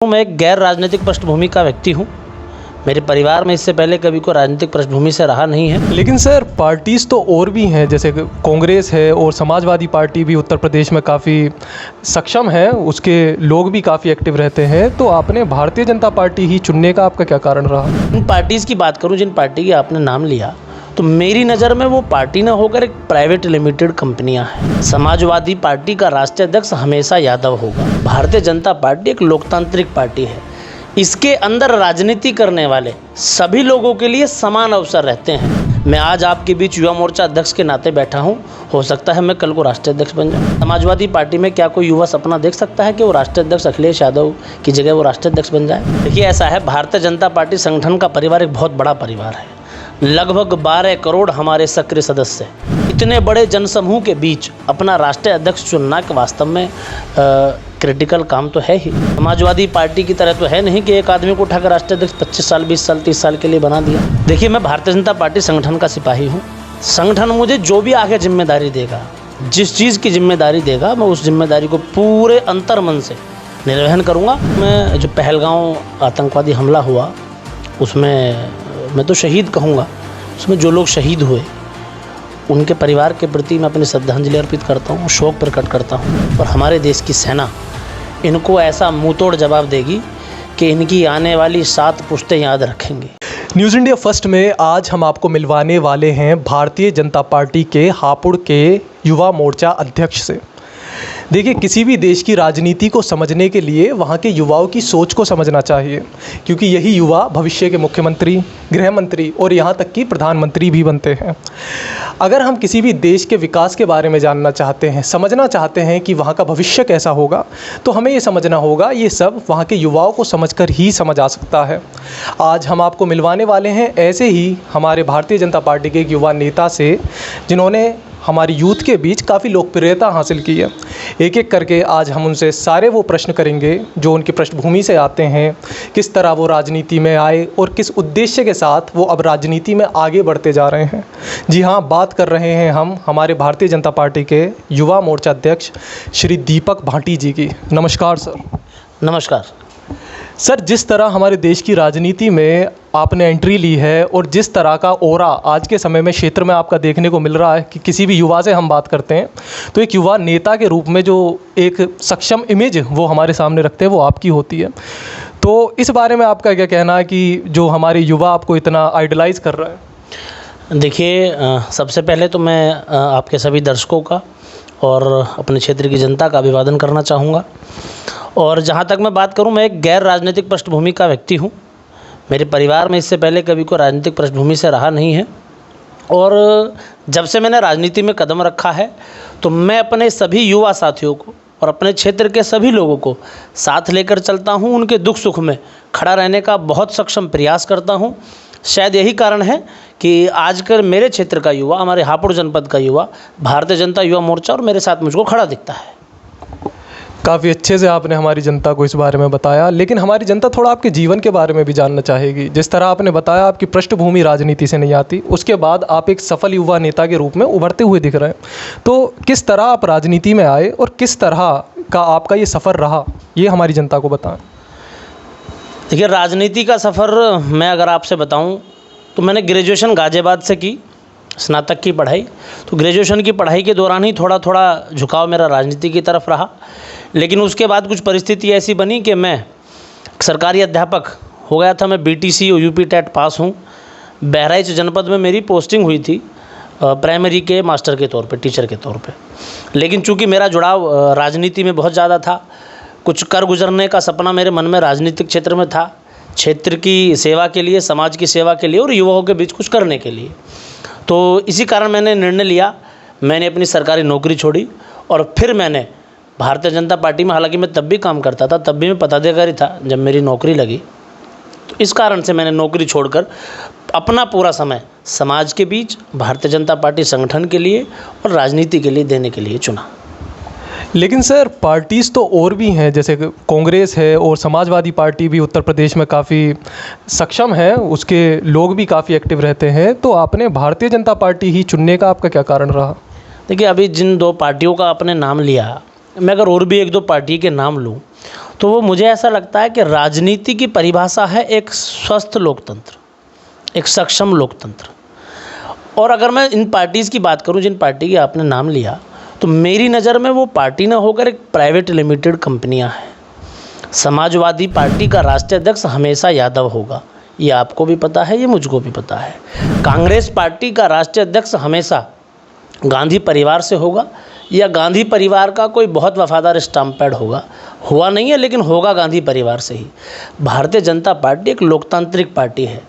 मैं एक गैर राजनीतिक पृष्ठभूमि का व्यक्ति हूँ। मेरे परिवार में इससे पहले कभी कोई राजनीतिक पृष्ठभूमि से रहा नहीं है। लेकिन सर पार्टीज़ तो और भी हैं, जैसे कांग्रेस है और समाजवादी पार्टी भी उत्तर प्रदेश में काफ़ी सक्षम है, उसके लोग भी काफ़ी एक्टिव रहते हैं। तो आपने भारतीय जनता पार्टी ही चुनने का आपका क्या कारण रहा? इन पार्टीज़ की बात करूँ, जिन पार्टी की आपने नाम लिया, तो मेरी नज़र में वो पार्टी ना होकर एक प्राइवेट लिमिटेड कंपनियां हैं। समाजवादी पार्टी का राष्ट्रीय अध्यक्ष हमेशा यादव होगा। भारतीय जनता पार्टी एक लोकतांत्रिक पार्टी है। इसके अंदर राजनीति करने वाले सभी लोगों के लिए समान अवसर रहते हैं। मैं आज आपके बीच युवा मोर्चा अध्यक्ष के नाते बैठा हूं। हो सकता है मैं कल को राष्ट्रीय अध्यक्ष बन जाऊं। समाजवादी पार्टी में क्या कोई युवा सपना देख सकता है कि वो राष्ट्रीय अध्यक्ष अखिलेश यादव की जगह वो राष्ट्रीय अध्यक्ष बन जाए? देखिए, ऐसा है, भारतीय जनता पार्टी संगठन का परिवार एक बहुत बड़ा परिवार है। लगभग 12 करोड़ हमारे सक्रिय सदस्य। इतने बड़े जनसमूह के बीच अपना राष्ट्रीय अध्यक्ष चुनना के वास्तव में क्रिटिकल काम तो है ही। समाजवादी पार्टी की तरह तो है नहीं कि एक आदमी को उठाकर राष्ट्रीय अध्यक्ष 25 साल 20 साल 30 साल के लिए बना दिया। देखिए, मैं भारतीय जनता पार्टी संगठन का सिपाही हूँ। संगठन मुझे जो भी आगे जिम्मेदारी देगा, जिस चीज़ की जिम्मेदारी देगा, मैं उस जिम्मेदारी को पूरे अंतर्मन से निर्वहन करूँगा। मैं जो पहलगांव आतंकवादी हमला हुआ, उसमें मैं तो शहीद कहूँगा, उसमें जो लोग शहीद हुए उनके परिवार के प्रति मैं अपनी श्रद्धांजलि अर्पित करता हूँ, शोक प्रकट करता हूँ। और हमारे देश की सेना इनको ऐसा मुंहतोड़ जवाब देगी कि इनकी आने वाली 7 पुश्तें याद रखेंगी। न्यूज़ इंडिया फर्स्ट में आज हम आपको मिलवाने वाले हैं भारतीय जनता पार्टी के हापुड़ के युवा मोर्चा अध्यक्ष से। देखिए, किसी भी देश की राजनीति को समझने के लिए वहाँ के युवाओं की सोच को समझना चाहिए, क्योंकि यही युवा भविष्य के मुख्यमंत्री, गृह मंत्री और यहाँ तक कि प्रधानमंत्री भी बनते हैं। अगर हम किसी भी देश के विकास के बारे में जानना चाहते हैं, समझना चाहते हैं कि वहाँ का भविष्य कैसा होगा, तो हमें ये समझना होगा, ये सब वहाँ के युवाओं को समझकर ही समझ आ सकता है। आज हम आपको मिलवाने वाले हैं ऐसे ही हमारे भारतीय जनता पार्टी के एक युवा नेता से, जिन्होंने हमारी यूथ के बीच काफ़ी लोकप्रियता हासिल की है। एक एक करके आज हम उनसे सारे वो प्रश्न करेंगे जो उनकी पृष्ठभूमि से आते हैं, किस तरह वो राजनीति में आए और किस उद्देश्य के साथ वो अब राजनीति में आगे बढ़ते जा रहे हैं। जी हाँ, बात कर रहे हैं हम हमारे भारतीय जनता पार्टी के युवा मोर्चा अध्यक्ष श्री दीपक भाटी जी की। नमस्कार सर। नमस्कार सर, जिस तरह हमारे देश की राजनीति में आपने एंट्री ली है और जिस तरह का ओरा आज के समय में क्षेत्र में आपका देखने को मिल रहा है कि किसी भी युवा से हम बात करते हैं तो एक युवा नेता के रूप में जो एक सक्षम इमेज वो हमारे सामने रखते हैं वो आपकी होती है। तो इस बारे में आपका क्या कहना है कि जो हमारे युवा आपको इतना आइडलाइज़ कर रहा है? देखिए, सबसे पहले तो मैं आपके सभी दर्शकों का और अपने क्षेत्र की जनता का अभिवादन करना चाहूँगा। और जहाँ तक मैं बात करूँ, मैं एक गैर राजनीतिक पृष्ठभूमि का व्यक्ति हूँ। मेरे परिवार में इससे पहले कभी कोई राजनीतिक पृष्ठभूमि से रहा नहीं है। और जब से मैंने राजनीति में कदम रखा है तो मैं अपने सभी युवा साथियों को और अपने क्षेत्र के सभी लोगों को साथ लेकर चलता हूँ। उनके दुख सुख में खड़ा रहने का बहुत सक्षम प्रयास करता हूँ। शायद यही कारण है कि आजकल मेरे क्षेत्र का युवा, हमारे हापुड़ जनपद का युवा, भारतीय जनता युवा मोर्चा और मेरे साथ मुझको खड़ा दिखता है। काफ़ी अच्छे से आपने हमारी जनता को इस बारे में बताया, लेकिन हमारी जनता थोड़ा आपके जीवन के बारे में भी जानना चाहेगी। जिस तरह आपने बताया आपकी पृष्ठभूमि राजनीति से नहीं आती, उसके बाद आप एक सफल युवा नेता के रूप में उभरते हुए दिख रहे हैं। तो किस तरह आप राजनीति में आए और किस तरह का आपका ये सफ़र रहा, ये हमारी जनता को बताएं। देखिए, राजनीति का सफ़र मैं अगर आपसे बताऊं तो मैंने ग्रेजुएशन गाज़ियाबाद से की, स्नातक की पढ़ाई। तो ग्रेजुएशन की पढ़ाई के दौरान ही थोड़ा थोड़ा झुकाव मेरा राजनीति की तरफ रहा। लेकिन उसके बाद कुछ परिस्थिति ऐसी बनी कि मैं सरकारी अध्यापक हो गया था। मैं बीटीसी और यूपी टेट पास हूँ। बहराइच जनपद में मेरी पोस्टिंग हुई थी प्राइमरी के मास्टर के तौर पे, टीचर के तौर पे। लेकिन चूँकि मेरा जुड़ाव राजनीति में बहुत ज़्यादा था, कुछ कर गुजरने का सपना मेरे मन में राजनीतिक क्षेत्र में था, क्षेत्र की सेवा के लिए, समाज की सेवा के लिए और युवाओं के बीच कुछ करने के लिए। तो इसी कारण मैंने निर्णय लिया, मैंने अपनी सरकारी नौकरी छोड़ी और फिर मैंने भारतीय जनता पार्टी में, हालांकि मैं तब भी काम करता था, तब भी मैं पदाधिकारी था जब मेरी नौकरी लगी, तो इस कारण से मैंने नौकरी छोड़कर अपना पूरा समय समाज के बीच, भारतीय जनता पार्टी संगठन के लिए और राजनीति के लिए देने के लिए चुना। लेकिन सर, पार्टीज़ तो और भी हैं, जैसे कांग्रेस है और समाजवादी पार्टी भी उत्तर प्रदेश में काफ़ी सक्षम है, उसके लोग भी काफ़ी एक्टिव रहते हैं। तो आपने भारतीय जनता पार्टी ही चुनने का आपका क्या कारण रहा? देखिए, अभी जिन 2 पार्टियों का आपने नाम लिया, मैं अगर और भी 1-2 पार्टी के नाम लूँ तो वो मुझे ऐसा लगता है कि राजनीति की परिभाषा है एक स्वस्थ लोकतंत्र, एक सक्षम लोकतंत्र। और अगर मैं इन पार्टीज़ की बात करूं, जिन पार्टी की आपने नाम लिया, तो मेरी नज़र में वो पार्टी ना होकर एक प्राइवेट लिमिटेड कंपनियां हैं। समाजवादी पार्टी का राष्ट्रीय अध्यक्ष हमेशा यादव होगा, ये आपको भी पता है, ये मुझको भी पता है। कांग्रेस पार्टी का राष्ट्रीय अध्यक्ष हमेशा गांधी परिवार से होगा, या गांधी परिवार का कोई बहुत वफादार स्टाम्प पैड होगा। हुआ नहीं है लेकिन होगा गांधी परिवार से ही। भारतीय जनता पार्टी एक लोकतांत्रिक पार्टी है,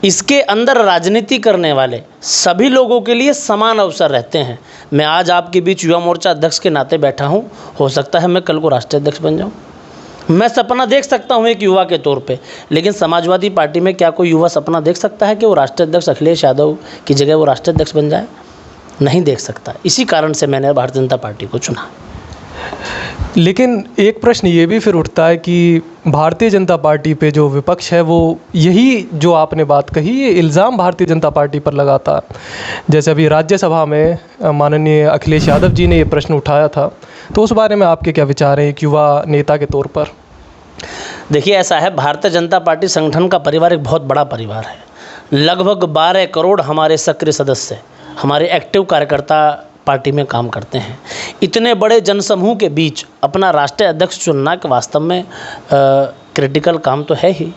इसके अंदर राजनीति करने वाले सभी लोगों के लिए समान अवसर रहते हैं। मैं आज आपके बीच युवा मोर्चा अध्यक्ष के नाते बैठा हूं, हो सकता है मैं कल को राष्ट्रीय अध्यक्ष बन जाऊं। मैं सपना देख सकता हूं एक युवा के तौर पे, लेकिन समाजवादी पार्टी में क्या कोई युवा सपना देख सकता है कि वो राष्ट्रीय अध्यक्ष अखिलेश यादव की जगह वो राष्ट्रीय अध्यक्ष बन जाए? नहीं देख सकता। इसी कारण से मैंने भारतीय जनता पार्टी को चुना। लेकिन एक प्रश्न ये भी फिर उठता है कि भारतीय जनता पार्टी पे जो विपक्ष है वो यही जो आपने बात कही, ये इल्ज़ाम भारतीय जनता पार्टी पर लगाता। जैसे अभी राज्यसभा में माननीय अखिलेश यादव जी ने ये प्रश्न उठाया था, तो उस बारे में आपके क्या विचार हैं एक युवा नेता के तौर पर? देखिए, ऐसा है, भारतीय जनता पार्टी संगठन का परिवार एक बहुत बड़ा परिवार है। लगभग 12 करोड़ हमारे सक्रिय सदस्य, हमारे एक्टिव कार्यकर्ता पार्टी में काम करते हैं। इतने बड़े जनसमूह के बीच अपना राष्ट्रीय अध्यक्ष चुनना के वास्तव में क्रिटिकल काम तो है ही।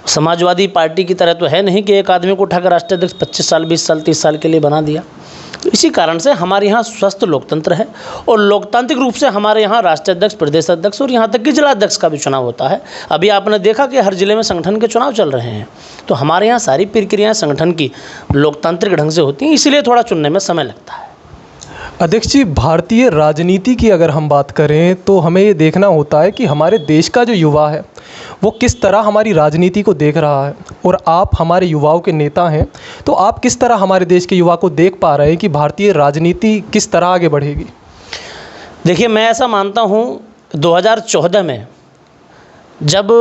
समाजवादी पार्टी की तरह तो है नहीं कि एक आदमी को उठाकर राष्ट्रीय अध्यक्ष 25 साल, 20 साल, 30 साल के लिए बना दिया। तो इसी कारण से हमारे यहाँ स्वस्थ लोकतंत्र है, और लोकतांत्रिक रूप से हमारे यहाँ राष्ट्रीय अध्यक्ष, प्रदेश अध्यक्ष और यहाँ तक कि जिला अध्यक्ष का भी चुनाव होता है। अभी आपने देखा कि हर जिले में संगठन के चुनाव चल रहे हैं। तो हमारे यहाँ सारी प्रक्रियाएँ संगठन की लोकतांत्रिक ढंग से होती हैं, इसलिए थोड़ा चुनने में समय लगता है। अध्यक्ष जी, भारतीय राजनीति की अगर हम बात करें तो हमें ये देखना होता है कि हमारे देश का जो युवा है वो किस तरह हमारी राजनीति को देख रहा है, और आप हमारे युवाओं के नेता हैं, तो आप किस तरह हमारे देश के युवा को देख पा रहे हैं कि भारतीय राजनीति किस तरह आगे बढ़ेगी? देखिए, मैं ऐसा मानता हूँ 2014 में जब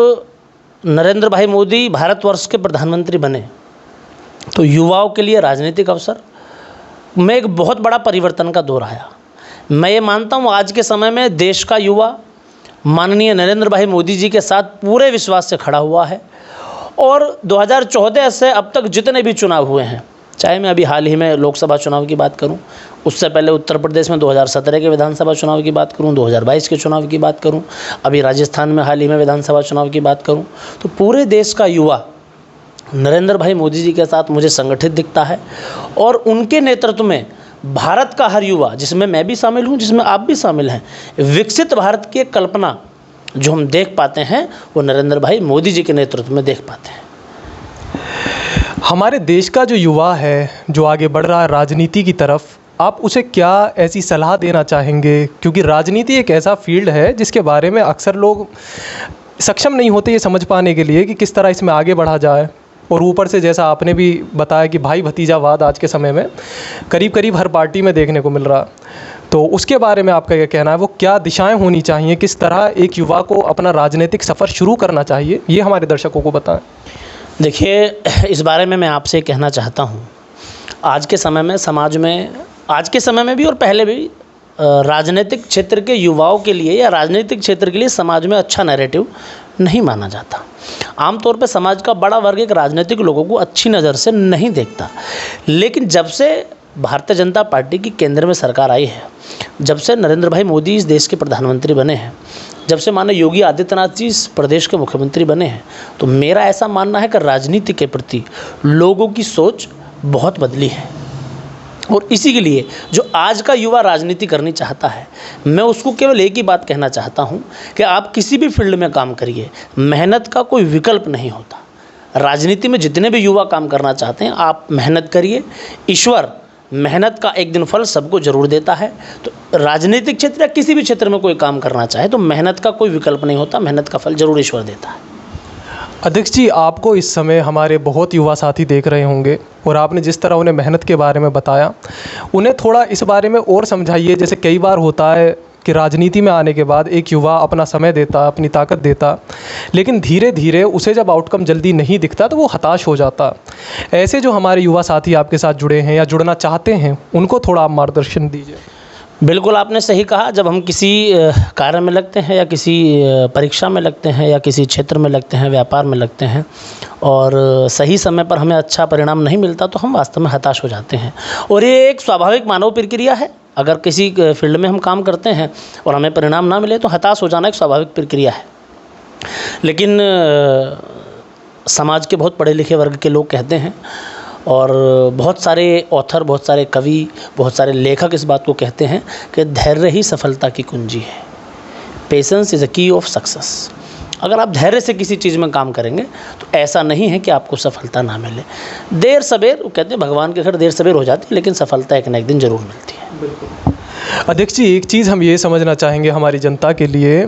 नरेंद्र भाई मोदी भारतवर्ष के प्रधानमंत्री बने, तो युवाओं के लिए राजनीतिक अवसर में एक बहुत बड़ा परिवर्तन का दौर आया। मैं ये मानता हूँ आज के समय में देश का युवा माननीय नरेंद्र भाई मोदी जी के साथ पूरे विश्वास से खड़ा हुआ है। और 2014 से अब तक जितने भी चुनाव हुए हैं, चाहे मैं अभी हाल ही में लोकसभा चुनाव की बात करूं, उससे पहले उत्तर प्रदेश में 2017 के विधानसभा चुनाव की बात करूं, 2022 के चुनाव की बात करूं, अभी राजस्थान में हाल ही में विधानसभा चुनाव की बात करूं, तो पूरे देश का युवा नरेंद्र भाई मोदी जी के साथ मुझे संगठित दिखता है। और उनके नेतृत्व में भारत का हर युवा, जिसमें मैं भी शामिल हूं, जिसमें आप भी शामिल हैं, विकसित भारत की कल्पना जो हम देख पाते हैं वो नरेंद्र भाई मोदी जी के नेतृत्व में देख पाते हैं। हमारे देश का जो युवा है जो आगे बढ़ रहा है राजनीति की तरफ, आप उसे क्या ऐसी सलाह देना चाहेंगे? क्योंकि राजनीति एक ऐसा फील्ड है जिसके बारे में अक्सर लोग सक्षम नहीं होते ये समझ पाने के लिए कि किस तरह इसमें आगे बढ़ा जाए। और ऊपर से जैसा आपने भी बताया कि भाई भतीजावाद आज के समय में करीब करीब हर पार्टी में देखने को मिल रहा, तो उसके बारे में आपका क्या कहना है? वो क्या दिशाएं होनी चाहिए, किस तरह एक युवा को अपना राजनीतिक सफ़र शुरू करना चाहिए, ये हमारे दर्शकों को बताएं। देखिए, इस बारे में मैं आपसे कहना चाहता हूँ, आज के समय में समाज में, आज के समय में भी और पहले भी, राजनीतिक क्षेत्र के युवाओं के लिए या राजनीतिक क्षेत्र के लिए समाज में अच्छा नैरेटिव नहीं माना जाता। आमतौर पर समाज का बड़ा वर्ग एक राजनीतिक लोगों को अच्छी नज़र से नहीं देखता। लेकिन जब से भारतीय जनता पार्टी की केंद्र में सरकार आई है, जब से नरेंद्र भाई मोदी इस देश के प्रधानमंत्री बने हैं, जब से माननीय योगी आदित्यनाथ जी इस प्रदेश के मुख्यमंत्री बने हैं, तो मेरा ऐसा मानना है कि राजनीति के प्रति लोगों की सोच बहुत बदली है। और इसी के लिए जो आज का युवा राजनीति करनी चाहता है, मैं उसको केवल एक ही बात कहना चाहता हूं कि आप किसी भी फील्ड में काम करिए, मेहनत का कोई विकल्प नहीं होता। राजनीति में जितने भी युवा काम करना चाहते हैं, आप मेहनत करिए, ईश्वर मेहनत का एक दिन फल सबको ज़रूर देता है। तो राजनीतिक क्षेत्र या किसी भी क्षेत्र में कोई काम करना चाहे तो मेहनत का कोई विकल्प नहीं होता, मेहनत का फल ज़रूर ईश्वर देता है। अध्यक्ष जी, आपको इस समय हमारे बहुत युवा साथी देख रहे होंगे, और आपने जिस तरह उन्हें मेहनत के बारे में बताया, उन्हें थोड़ा इस बारे में और समझाइए। जैसे कई बार होता है कि राजनीति में आने के बाद एक युवा अपना समय देता, अपनी ताकत देता, लेकिन धीरे धीरे उसे जब आउटकम जल्दी नहीं दिखता तो वो हताश हो जाता। ऐसे जो हमारे युवा साथी आपके साथ जुड़े हैं या जुड़ना चाहते हैं, उनको थोड़ा आप मार्गदर्शन दीजिए। बिल्कुल आपने सही कहा। जब हम किसी कार्य में लगते हैं या किसी परीक्षा में लगते हैं या किसी क्षेत्र में लगते हैं, व्यापार में लगते हैं और सही समय पर हमें अच्छा परिणाम नहीं मिलता तो हम वास्तव में हताश हो जाते हैं। और ये एक स्वाभाविक मानव प्रक्रिया है। अगर किसी फील्ड में हम काम करते हैं और हमें परिणाम ना मिले तो हताश हो जाना एक स्वाभाविक प्रक्रिया है। लेकिन समाज के बहुत पढ़े लिखे वर्ग के लोग कहते हैं और बहुत सारे ऑथर, बहुत सारे कवि, बहुत सारे लेखक इस बात को कहते हैं कि धैर्य ही सफलता की कुंजी है। पेशेंस इज़ अ की ऑफ सक्सेस। अगर आप धैर्य से किसी चीज़ में काम करेंगे तो ऐसा नहीं है कि आपको सफलता ना मिले। देर सवेर, वो कहते हैं भगवान के घर देर सवेर हो जाती है, लेकिन सफलता एक ना एक दिन ज़रूर मिलती है। बिल्कुल। अध्यक्ष जी, एक चीज़ हम ये समझना चाहेंगे हमारी जनता के लिए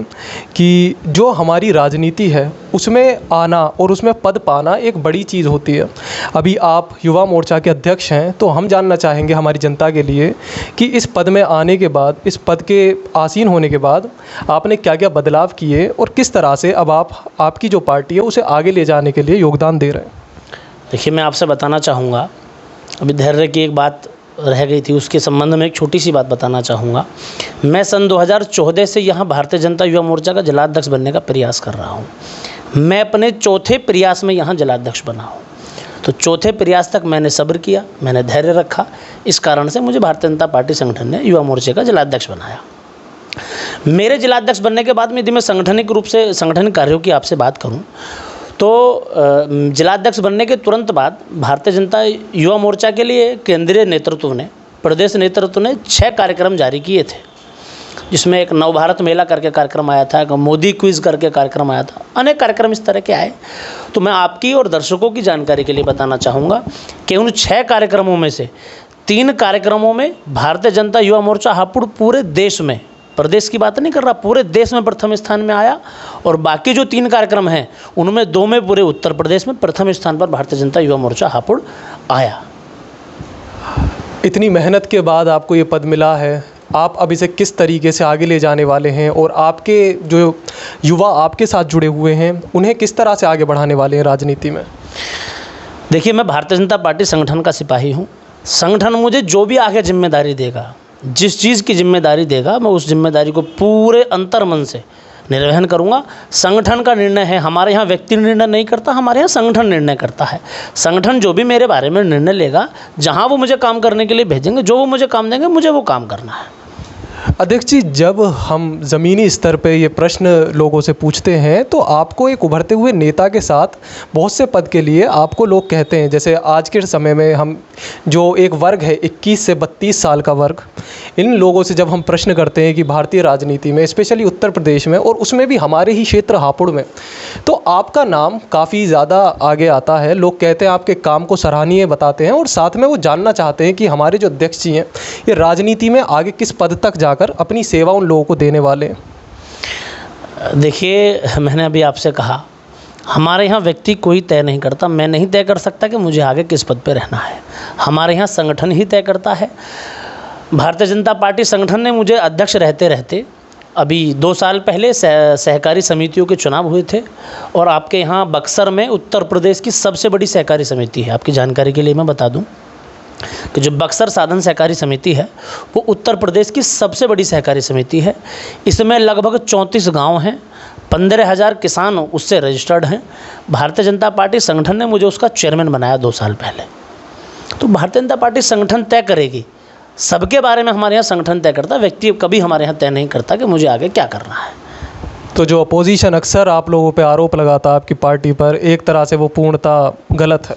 कि जो हमारी राजनीति है उसमें आना और उसमें पद पाना एक बड़ी चीज़ होती है। अभी आप युवा मोर्चा के अध्यक्ष हैं, तो हम जानना चाहेंगे हमारी जनता के लिए कि इस पद में आने के बाद, इस पद के आसीन होने के बाद आपने क्या क्या बदलाव किए और किस तरह से अब आपकी जो पार्टी है उसे आगे ले जाने के लिए योगदान दे रहे हैं। देखिए, मैं आपसे बताना चाहूँगा, अभी धैर्य की एक बात रह गई थी, उसके संबंध में एक छोटी सी बात बताना चाहूँगा। मैं सन 2014 से यहाँ भारतीय जनता युवा मोर्चा का जिलाध्यक्ष बनने का प्रयास कर रहा हूँ। मैं अपने चौथे प्रयास में यहाँ जिलाध्यक्ष बना हूँ। तो चौथे प्रयास तक मैंने सब्र किया, मैंने धैर्य रखा। इस कारण से मुझे भारतीय जनता पार्टी संगठन ने युवा मोर्चे का जिलाध्यक्ष बनाया। मेरे जिलाध्यक्ष बनने के बाद में यदि मैं संगठनिक रूप से संगठनिक कार्यों की आपसे बात करूँ तो जिलाध्यक्ष बनने के तुरंत बाद भारतीय जनता युवा मोर्चा के लिए केंद्रीय नेतृत्व ने, प्रदेश नेतृत्व ने 6 कार्यक्रम जारी किए थे, जिसमें एक नवभारत मेला करके कार्यक्रम आया था, एक मोदी क्विज़ करके कार्यक्रम आया था, अनेक कार्यक्रम इस तरह के आए। तो मैं आपकी और दर्शकों की जानकारी के लिए बताना चाहूँगा कि उन 6 कार्यक्रमों में से 3 कार्यक्रमों में भारतीय जनता युवा मोर्चा हापुड़ पूरे देश में, प्रदेश की बात नहीं कर रहा, पूरे देश में प्रथम स्थान में आया। और बाकी जो 3 कार्यक्रम हैं उनमें 2 में पूरे उत्तर प्रदेश में प्रथम स्थान पर भारतीय जनता युवा मोर्चा हापुड़ आया। इतनी मेहनत के बाद आपको ये पद मिला है, आप अब इसे किस तरीके से आगे ले जाने वाले हैं और आपके जो युवा आपके साथ जुड़े हुए हैं उन्हें किस तरह से आगे बढ़ाने वाले हैं राजनीति में? देखिए, मैं भारतीय जनता पार्टी संगठन का सिपाही हूँ। संगठन मुझे जो भी आगे जिम्मेदारी देगा, जिस चीज़ की जिम्मेदारी देगा, मैं उस जिम्मेदारी को पूरे अंतर्मन से निर्वहन करूँगा। संगठन का निर्णय है, हमारे यहाँ व्यक्ति निर्णय नहीं करता, हमारे यहाँ संगठन निर्णय करता है। संगठन जो भी मेरे बारे में निर्णय लेगा, जहाँ वो मुझे काम करने के लिए भेजेंगे, जो वो मुझे काम देंगे, मुझे वो काम करना है। अध्यक्ष जी, जब हम ज़मीनी स्तर पे ये प्रश्न लोगों से पूछते हैं तो आपको एक उभरते हुए नेता के साथ बहुत से पद के लिए आपको लोग कहते हैं, जैसे आज के समय में हम जो एक वर्ग है 21 से 32 साल का वर्ग, इन लोगों से जब हम प्रश्न करते हैं कि भारतीय राजनीति में, स्पेशली उत्तर प्रदेश में और उसमें भी हमारे ही क्षेत्र हापुड़ में, तो आपका नाम काफ़ी ज़्यादा आगे आता है। लोग कहते हैं, आपके काम को सराहनीय बताते हैं और साथ में वो जानना चाहते हैं कि हमारे जो अध्यक्ष जी हैं ये राजनीति में आगे किस पद तक जाकर अपनी सेवा उन लोगों को देने वाले हैं। देखिए, मैंने अभी आपसे कहा, हमारे यहाँ व्यक्ति कोई तय नहीं करता। मैं नहीं तय कर सकता कि मुझे आगे किस पद पर रहना है, हमारे यहाँ संगठन ही तय करता है। भारतीय जनता पार्टी संगठन ने मुझे अध्यक्ष रहते रहते अभी 2 साल पहले सहकारी समितियों के चुनाव हुए थे और आपके यहाँ बक्सर में उत्तर प्रदेश की सबसे बड़ी सहकारी समिति है। आपकी जानकारी के लिए मैं बता दूं कि जो बक्सर साधन सहकारी समिति है वो उत्तर प्रदेश की सबसे बड़ी सहकारी समिति है। इसमें लगभग 34 गांव हैं, 15,000 किसान उससे रजिस्टर्ड हैं। भारतीय जनता पार्टी संगठन ने मुझे उसका चेयरमैन बनाया 2 साल पहले। तो भारतीय जनता पार्टी संगठन तय करेगी, सबके बारे में हमारे यहाँ संगठन तय करता, व्यक्ति कभी हमारे यहाँ तय नहीं करता कि मुझे आगे क्या करना है। तो जो अपोजिशन अक्सर आप लोगों पे आरोप लगाता है आपकी पार्टी पर, एक तरह से वो पूर्णतः गलत है?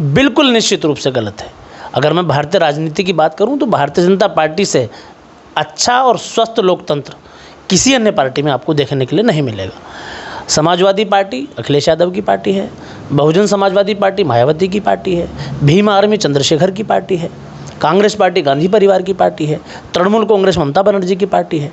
बिल्कुल निश्चित रूप से गलत है। अगर मैं भारतीय राजनीति की बात करूं तो भारतीय जनता पार्टी से अच्छा और स्वस्थ लोकतंत्र किसी अन्य पार्टी में आपको देखने के लिए नहीं मिलेगा। समाजवादी पार्टी अखिलेश यादव की पार्टी है, बहुजन समाजवादी पार्टी मायावती की पार्टी है, भीम आर्मी चंद्रशेखर की पार्टी है, कांग्रेस पार्टी गांधी परिवार की पार्टी है, तृणमूल कांग्रेस ममता बनर्जी की पार्टी है,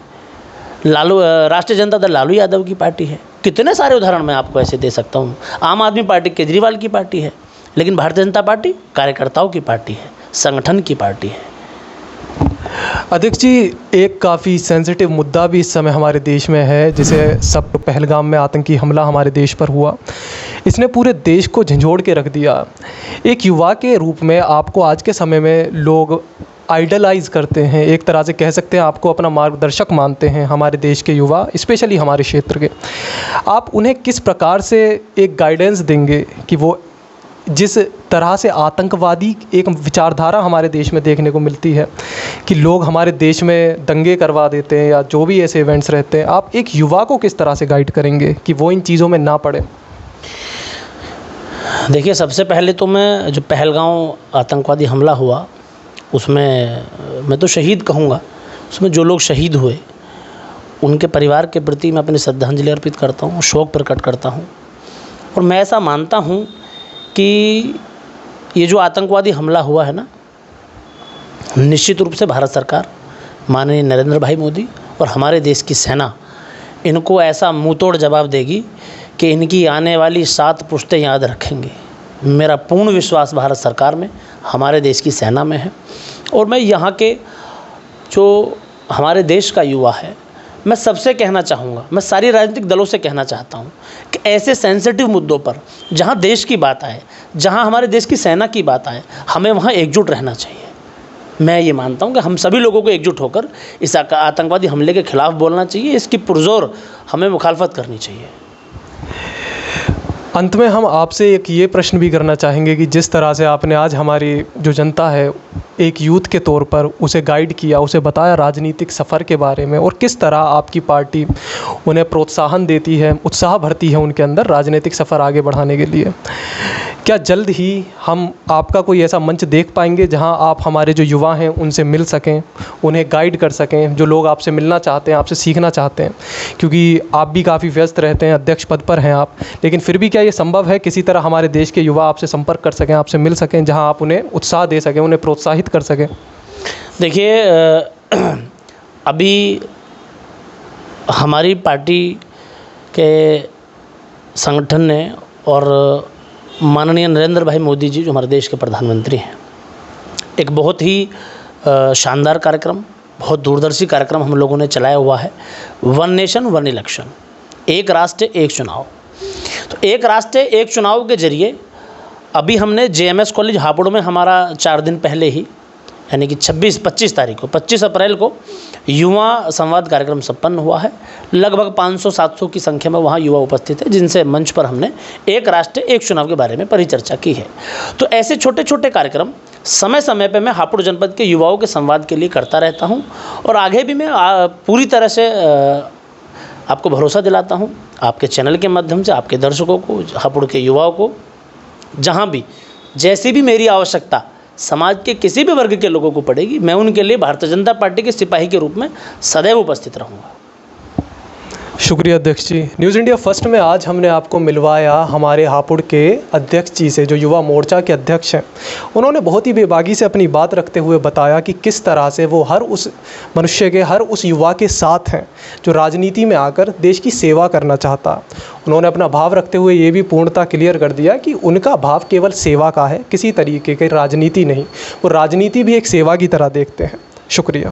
राष्ट्रीय जनता दल लालू यादव की पार्टी है। कितने सारे उदाहरण मैं आपको ऐसे दे सकता हूँ। आम आदमी पार्टी केजरीवाल की पार्टी है, लेकिन भारतीय जनता पार्टी कार्यकर्ताओं की पार्टी है, संगठन की पार्टी है। अध्यक्ष जी, एक काफ़ी सेंसिटिव मुद्दा भी इस समय हमारे देश में है, जिसे सब पहलगाम में आतंकी हमला हमारे देश पर हुआ, इसने पूरे देश को झंझोड़ के रख दिया। एक युवा के रूप में आपको आज के समय में लोग आइडलाइज करते हैं, एक तरह से कह सकते हैं आपको अपना मार्गदर्शक मानते हैं हमारे देश के युवा, स्पेशली हमारे क्षेत्र के, आप उन्हें किस प्रकार से एक गाइडेंस देंगे कि वो जिस तरह से आतंकवादी एक विचारधारा हमारे देश में देखने को मिलती है कि लोग हमारे देश में दंगे करवा देते हैं या जो भी ऐसे इवेंट्स रहते हैं, आप एक युवा को किस तरह से गाइड करेंगे कि वो इन चीज़ों में ना पड़े? देखिए, सबसे पहले तो मैं जो पहलगांव आतंकवादी हमला हुआ उसमें मैं तो शहीद कहूँगा, उसमें जो लोग शहीद हुए उनके परिवार के प्रति मैं अपनी श्रद्धांजलि अर्पित करता हूँ, शोक प्रकट करता हूँ। और मैं ऐसा मानता हूँ कि ये जो आतंकवादी हमला हुआ है ना, निश्चित रूप से भारत सरकार, माननीय नरेंद्र भाई मोदी और हमारे देश की सेना इनको ऐसा मुंहतोड़ जवाब देगी कि इनकी आने वाली 7 पुश्तें याद रखेंगे। मेरा पूर्ण विश्वास भारत सरकार में, हमारे देश की सेना में है। और मैं यहाँ के जो हमारे देश का युवा है, मैं सबसे कहना चाहूँगा, मैं सारी राजनीतिक दलों से कहना चाहता हूँ कि ऐसे सेंसिटिव मुद्दों पर जहाँ देश की बात आए, जहाँ हमारे देश की सेना की बात आए, हमें वहाँ एकजुट रहना चाहिए। मैं ये मानता हूँ कि हम सभी लोगों को एकजुट होकर इस आतंकवादी हमले के खिलाफ बोलना चाहिए, इसकी पुरजोर हमें मुखालफत करनी चाहिए। अंत में हम आपसे एक ये प्रश्न भी करना चाहेंगे कि जिस तरह से आपने आज हमारी जो जनता है एक यूथ के तौर पर उसे गाइड किया, उसे बताया राजनीतिक सफ़र के बारे में और किस तरह आपकी पार्टी उन्हें प्रोत्साहन देती है, उत्साह भरती है उनके अंदर राजनीतिक सफ़र आगे बढ़ाने के लिए, क्या जल्द ही हम आपका कोई ऐसा मंच देख पाएंगे जहां आप हमारे जो युवा हैं उनसे मिल सकें, उन्हें गाइड कर सकें, जो लोग आपसे मिलना चाहते हैं, आपसे सीखना चाहते हैं? क्योंकि आप भी काफ़ी व्यस्त रहते हैं, अध्यक्ष पद पर हैं आप, लेकिन फिर भी क्या ये संभव है किसी तरह हमारे देश के युवा आपसे संपर्क कर सकें, आपसे मिल सकें, जहां आप उन्हें उत्साह दे सकें, उन्हें प्रोत्साहित कर सकें? देखिए, अभी हमारी पार्टी के संगठन ने और माननीय नरेंद्र भाई मोदी जी जो हमारे देश के प्रधानमंत्री हैं, एक बहुत ही शानदार कार्यक्रम, बहुत दूरदर्शी कार्यक्रम हम लोगों ने चलाया हुआ है, 1 नेशन 1 इलेक्शन, एक राष्ट्र एक चुनाव। तो एक राष्ट्र एक चुनाव के जरिए अभी हमने JMS कॉलेज हापुड़ में हमारा 4 दिन पहले ही, यानी कि 25 अप्रैल को युवा संवाद कार्यक्रम संपन्न हुआ है। लगभग 500-700 की संख्या में वहाँ युवा उपस्थित है, जिनसे मंच पर हमने एक राष्ट्र एक चुनाव के बारे में परिचर्चा की है। तो ऐसे छोटे छोटे कार्यक्रम समय समय पर मैं हापुड़ जनपद के युवाओं के संवाद के लिए करता रहता हूँ और आगे भी मैं पूरी तरह से आपको भरोसा दिलाता हूँ, आपके चैनल के माध्यम से, आपके दर्शकों को, हापुड़ के युवाओं को, जहाँ भी जैसी भी मेरी आवश्यकता समाज के किसी भी वर्ग के लोगों को पड़ेगी, मैं उनके लिए भारतीय जनता पार्टी के सिपाही के रूप में सदैव उपस्थित रहूँगा। शुक्रिया अध्यक्ष जी। न्यूज़ इंडिया फर्स्ट में आज हमने आपको मिलवाया हमारे हापुड़ के अध्यक्ष जी से, जो युवा मोर्चा के अध्यक्ष हैं। उन्होंने बहुत ही बेबाकी से अपनी बात रखते हुए बताया कि किस तरह से वो हर उस मनुष्य के, हर उस युवा के साथ हैं जो राजनीति में आकर देश की सेवा करना चाहता। उन्होंने अपना भाव रखते हुए ये भी पूर्णतः क्लियर कर दिया कि उनका भाव केवल सेवा का है, किसी तरीके की राजनीति नहीं। वो राजनीति भी एक सेवा की तरह देखते हैं। शुक्रिया।